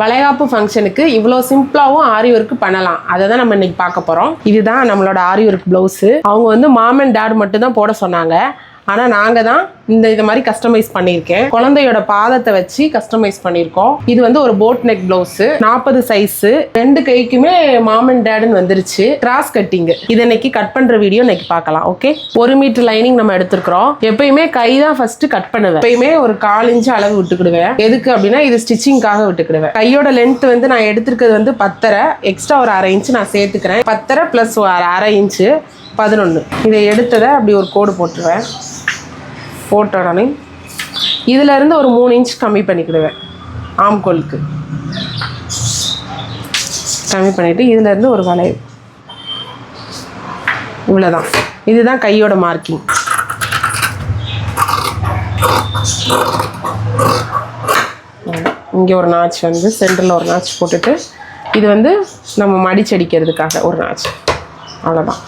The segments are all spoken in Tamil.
வளைகாப்பு ஃபங்க்ஷனுக்கு இவ்வளோ சிம்பிளாகவும் ஆரி ஒர்க் பண்ணலாம். அதை தான் நம்ம இன்னைக்கு பார்க்க போகிறோம். இதுதான் நம்மளோட ஆரி ஒர்க் ப்ளவுஸு. அவங்க வந்து மாம் அண்ட் டாட் மட்டும் தான் போட சொன்னாங்க. ஆனால் நாங்கள் தான் இது மாதிரி கஸ்டமைஸ் பண்ணியிருக்கேன். குழந்தையோட பாதத்தை வச்சு கஸ்டமைஸ் பண்ணியிருக்கோம். இது வந்து ஒரு போட் நெக் ப்ளவுஸு, 40 சைஸு, 2 கைக்குமே மாம் அண்ட் டாட்னு வந்துருச்சு. கிராஸ் கட்டிங் இது இன்னைக்கு கட் பண்ணுற வீடியோ இன்னைக்கு பார்க்கலாம். ஓகே, 1 மீட்டர் லைனிங் நம்ம எடுத்துருக்கிறோம். எப்பயுமே கை தான் ஃபர்ஸ்ட் கட் பண்ணுவேன். எப்பயுமே ஒரு 1/4 இன்ச் அளவு விட்டுக்கிடுவேன். எதுக்கு அப்படின்னா இது ஸ்டிச்சிங்காக விட்டுக்கிடுவேன். கையோட லென்த் வந்து நான் எடுத்துருக்கிறது வந்து 10.5, எக்ஸ்ட்ரா ஒரு 1/2 இன்ச் நான் சேர்த்துக்கிறேன். 10.5 + 1/2 இன்ச்சு 11. இதை எடுத்ததை அப்படி ஒரு கோடு போட்டுருவேன். போட்ட உடனே இதுல இருந்து ஒரு 3 இன்ச் கம்மி பண்ணிக்கிடுவேன். ஆம்கோலுக்கு கம்மி பண்ணிட்டு இதுல இருந்து ஒரு வளைவு, இவ்வளவுதான். இதுதான் கையோட மார்க்கிங். இங்கே ஒரு நாச் வந்து சென்டரில் ஒரு நாச் போட்டுட்டு, இது வந்து நம்ம மடிச்சடிக்கிறதுக்காக ஒரு நாச், அவ்வளோதான்.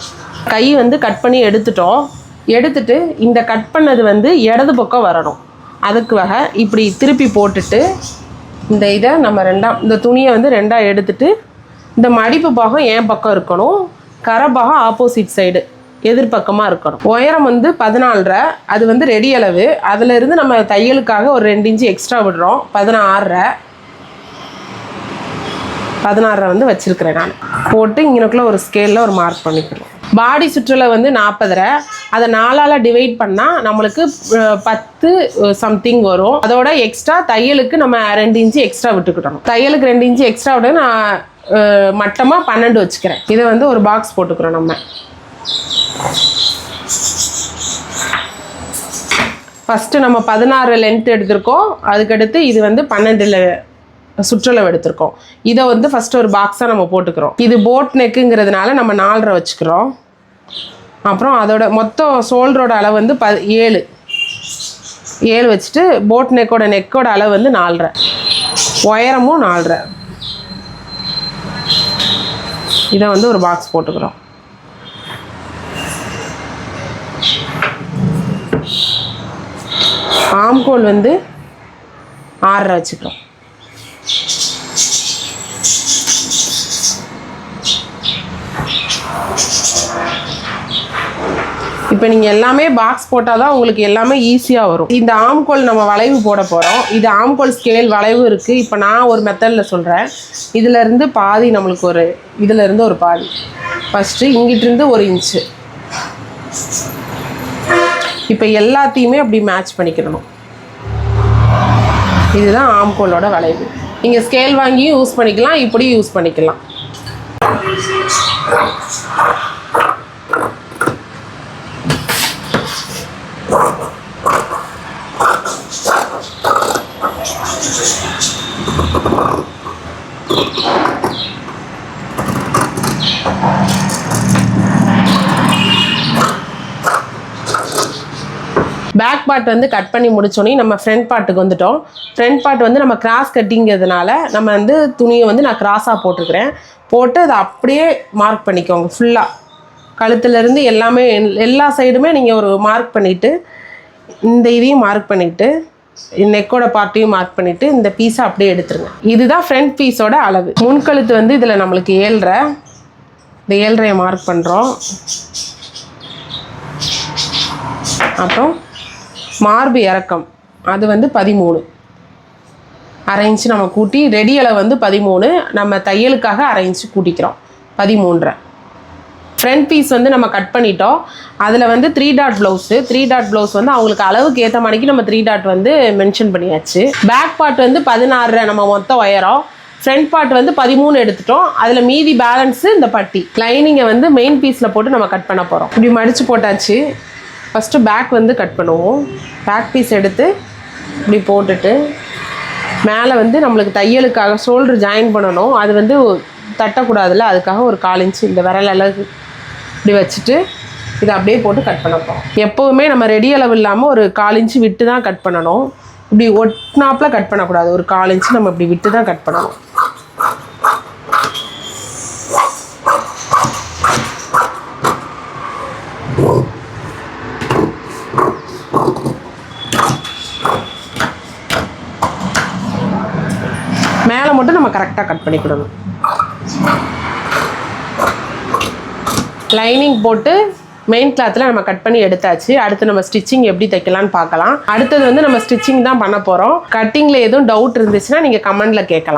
கை வந்து கட் பண்ணி எடுத்துட்டோம். எடுத்துட்டு இந்த கட் பண்ணது வந்து இடது பக்கம் வரணும். அதுக்காக இப்படி திருப்பி போட்டுட்டு இந்த இதை நம்ம இந்த துணியை வந்து 2ஆக எடுத்துட்டு, இந்த மடிப்பு பாகம் என் பக்கம் இருக்கணும், கரை பாகம் ஆப்போசிட் சைடு எதிர்பக்கமாக இருக்கணும். உயரம் வந்து 14.5, அது வந்து ரெடி அளவு. அதில் இருந்து நம்ம தையலுக்காக ஒரு 2 இன்ச்சு எக்ஸ்ட்ரா விடுறோம். 16 வந்து வச்சுருக்கிறேன் நான். போட்டு இங்கனக்குள்ளே ஒரு ஸ்கேலில் ஒரு மார்க் பண்ணிக்கிறோம். பாடி சுற்றலை வந்து 40.5, அதை 4ஆல் டிவைட் பண்ணால் நம்மளுக்கு 10 சம்திங் வரும். அதோட எக்ஸ்ட்ரா தையலுக்கு நம்ம 2 இன்ச்சு எக்ஸ்ட்ரா விட்டுக்கிட்டோம். தையலுக்கு 2 இன்ச்சு எக்ஸ்ட்ரா விட நான் மட்டமாக 12 வச்சுக்கிறேன். இதை வந்து ஒரு பாக்ஸ் போட்டுக்கிறோம். நம்ம ஃபஸ்ட்டு நம்ம 16 லென்த் எடுத்திருக்கோம். அதுக்கடுத்து இது வந்து 12 சுற்றளவு எடுத்திருக்கோம். இதை வந்து ஃபஸ்ட்டு ஒரு பாக்ஸாக நம்ம போட்டுக்கிறோம். இது போட் நெக்குங்கிறதுனால நம்ம 4.5 வச்சுக்கிறோம். அப்புறம் அதோட மொத்தம் ஷோல்டரோட அளவு வந்து 7 வச்சுட்டு, போட் நெக்கோட அளவு வந்து 4.5, உயரமும் 4.5. இதை வந்து ஒரு பாக்ஸ் போட்டுக்கிறோம். ஆம்கோல் வந்து 6.5 வச்சுக்கிறோம். இப்போ நீங்கள் எல்லாமே பாக்ஸ் போட்டால் தான் உங்களுக்கு எல்லாமே ஈஸியாக வரும். இந்த ஆம்கோல் நம்ம வளைவு போட போகிறோம். இது ஆம்கோல் ஸ்கேல் வளைவு இருக்குது. இப்போ நான் ஒரு மெத்தடில் சொல்கிறேன். இதிலேருந்து பாதி நம்மளுக்கு இதிலேருந்து ஒரு பாதி, ஃபஸ்ட்டு இங்கிட்டிருந்து 1 இன்ச்சு. இப்போ எல்லாத்தையுமே அப்படி மேட்ச் பண்ணிக்கிடணும். இதுதான் ஆம்கோலோட வளைவு. நீங்கள் ஸ்கேல் வாங்கியும் யூஸ் பண்ணிக்கலாம், இப்படியும் யூஸ் பண்ணிக்கலாம். பேக் பார்ட் வந்து கட் பண்ணி முடிச்சோன்னே நம்ம ஃப்ரண்ட் பார்ட்டுக்கு வந்துட்டோம். ஃப்ரண்ட் பார்ட் வந்து நம்ம கிராஸ் கட்டிங்கிறதுனால நம்ம வந்து துணியை வந்து நான் கிராஸாக போட்டிருக்கிறேன். போட்டு அதை அப்படியே மார்க் பண்ணிக்கோங்க. ஃபுல்லாக கழுத்துலேருந்து எல்லாமே எல்லா சைடுமே நீங்கள் ஒரு மார்க் பண்ணிவிட்டு, இந்த இதையும் மார்க் பண்ணிவிட்டு, நெக்கோட பார்ட்டையும் மார்க் பண்ணிவிட்டு, இந்த பீஸை அப்படியே எடுத்துருங்க. இதுதான் ஃப்ரண்ட் பீஸோட அளவு. முன்கழுத்து வந்து இதில் நம்மளுக்கு 7.5, இந்த 7.5 மார்க் பண்ணுறோம். அப்புறம் மார்பு இறக்கம் அது வந்து 13, 1/2 இன்ச்சு நம்ம கூட்டி, ரெடி அளவு வந்து 13, நம்ம தையலுக்காக 1/2 இன்ச்சு கூட்டிக்கிறோம், 13.5. ஃப்ரண்ட் பீஸ் வந்து நம்ம கட் பண்ணிட்டோம். அதில் வந்து 3 டாட் ப்ளவுஸு. 3 டாட் ப்ளவுஸ் வந்து அவங்களுக்கு அளவுக்கு ஏற்ற மாதிரிக்கு நம்ம 3 டாட் வந்து மென்ஷன் பண்ணியாச்சு. பேக் பார்ட் வந்து 16 நம்ம மொத்தம் உயரம். ஃப்ரண்ட் பார்ட் வந்து 13 எடுத்துட்டோம். அதில் மீதி பேலன்ஸு இந்த பட்டி. லைனிங்கை வந்து மெயின் பீஸில் போட்டு நம்ம கட் பண்ண போகிறோம். இப்படி மடித்து போட்டாச்சு. ஃபஸ்ட்டு பேக் வந்து கட் பண்ணுவோம். பேக் பீஸ் எடுத்து இப்படி போட்டுட்டு, மேலே வந்து நம்மளுக்கு தையலுக்காக ஷோல்டர் ஜாயின் பண்ணணும். அது வந்து தட்டக்கூடாதுல்ல, அதுக்காக ஒரு 1/4 இன்ச்சு இந்த விரல் அளவு இப்படி வச்சுட்டு இதை அப்படியே போட்டு கட் பண்ண போகிறோம். எப்போவுமே நம்ம ரெடி அளவு இல்லாமல் ஒரு 1/4 இன்ச்சு விட்டு தான் கட் பண்ணணும். இப்படி ஒட்டினாப்பில் கட் பண்ணக்கூடாது. ஒரு 1/4 இன்ச்சு நம்ம இப்படி விட்டு தான் கட் பண்ணணும். நம்ம கரெக்டாக கட் பண்ணிக்கிடணும். லைனிங் போட்டு மெயின் கிளாத்தில் நம்ம கட் பண்ணி எடுத்தாச்சு. அடுத்து நம்ம ஸ்டிச்சிங் எப்படி தைக்கலான்னு பார்க்கலாம். அடுத்தது வந்து நம்ம ஸ்டிச்சிங் தான் பண்ண போகிறோம். கட்டிங்கில் எதுவும் டவுட் இருந்துச்சுன்னா நீங்கள் கமெண்டில் கேட்கலாம்.